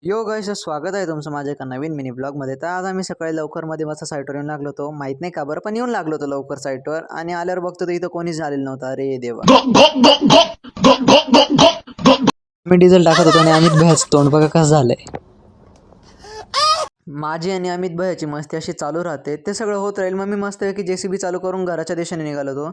यो गाईस, स्वागत आहे तुमचं माझ्या एका नवीन मिनी ब्लॉगमध्ये. तर आज आम्ही सकाळी लवकरमध्ये मस्त साईटवर येऊन लागलो होतो. माहीत नाही का बरं, पण येऊन लागलो होतो लवकर साईटवर. आणि आल्यावर बघतो तर इथं कोणीच झालेलं नव्हतं. अरे देवा. मी डिझेल टाकत होतो आणि अमित भैयाचं तोंड बघा कसं झालंय. माझी आणि अमित भैयाची मस्ती अशी चालू राहते. ते सगळं होत राहील. मग मी मस्तपैकी JCB चालू करून घराच्या दिशेने निघालो होतो.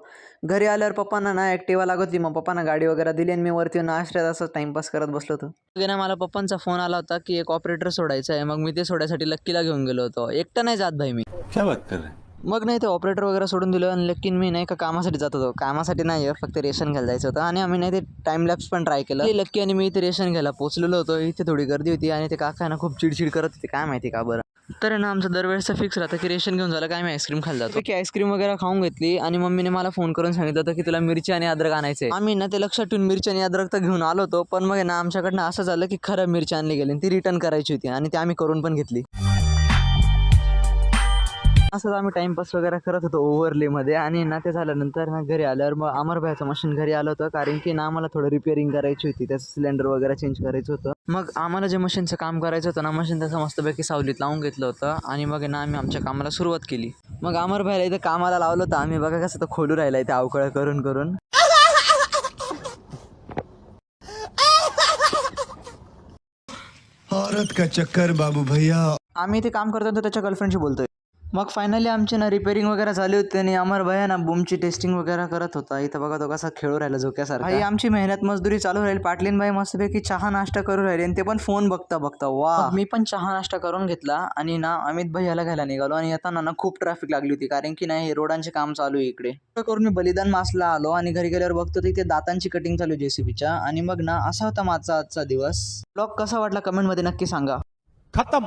घरी आल्यावर पप्पांना ना ॲक्टिवा लागत होती. मग पप्पांना गाडी वगैरे दिली आणि मी वरती येऊन आश्रयात असं टाइमपास करत बसलो होतो. ना मला पप्पांचा फोन आला होता की एक ऑपरेटर सोडायचा आहे. मग मी ते सोडायसाठी लक्कीला घेऊन गेलो होतो. एकटा नाही जात भाई मी. क्या बात कर रहे हैं? मग नाही ते ऑपरेटर वगैरे सोडून दिलं आणि लकीन मी नाही का कामासाठी जात होतो. कामासाठी नाही फक्त रेशन घ्यायला जायचं होतं. आणि आम्ही नाही ते टाइम लॅप्स पण ट्राय केलं. लक्की आणि मी इथे रेशन घ्यायला पोहोचलेलो होतो. इथे थोडी गर्दी होती आणि ते काका ना खूप चिडचिड करत होते, काय माहिती का बरं. तर ना आमचं दरवेळेसचं फिक्स राहतं की रेशन घेऊन झालं काय मी आईस्क्रीम खायला जातो. की आईस्क्रीम वगैरे खाऊन घेतली आणि मम्मीने मला फोन करून सांगितलं होतं की तुला मिरची आणि अद्रक आणायचे. आम्ही ना ते लक्षात ठेवून मिरची आणि अद्रक तर घेऊन आलो होतो. पण मग ना आमच्याकडनं असं झालं की खरं मिरची आणली गेली आणि ती रिटर्न करायची होती आणि ती आम्ही करून पण घेतली. असंच आम्ही टाइमपास वगैरे करत होतो ओव्हरलेमध्ये. आणि ना ते झाल्यानंतर ना घरी आल्यावर मग अमर भाईचं मशीन घरी आलं होतं, कारण की ना आम्हाला थोडं रिपेअरिंग करायची होती. त्याचं सिलेंडर वगैरे चेंज करायचं होतं. मग आम्हाला जे मशीनचं काम करायचं होतं ना, मशीन त्याचं मस्तपैकी सावलीत लावून घेतलं होतं. आणि मग ना आम्ही आमच्या कामाला सुरुवात केली. मग अमर भाईला इथं कामाला लावलं होतं आम्ही. बघा कसं तो खोलू राहिला इथे अवकळ करून करून. औरत का चक्कर बाबू भैया. आम्ही इथे काम करतो तर त्याच्या गर्लफ्रेंडशी बोलतोय. मग फायनली आमची ना रिपेअरिंग वगैरे झाली होती आणि अमर भैया ना बूमची टेस्टिंग वगैरे करत होता. इथं बघा तो कसा खेळू राहिला झोक्यासारखा. भाई आमची मेहनत मजदुरी चालू राहील. पाटलीन भाई मस्तपैकी चहा नाश्ता करू राहिले आणि ते पण फोन बघता बघता. वा. मी पण चहा नाश्ता करून घेतला आणि ना अमित भैयाला घ्यायला निघालो. आणि येताना ना खूप ट्रॅफिक लागली होती, कारण की नाही रोडांचे काम चालू आहे इकडे. करून मी बलिदान मासला आलो आणि घरी गेल्यावर बघतो तिथे दातांची कटिंग चालू आहे JCBच्या. आणि मग ना असा होता माझा आजचा दिवस. ब्लॉग कसा वाटला कमेंटमध्ये नक्की सांगा. खत्म.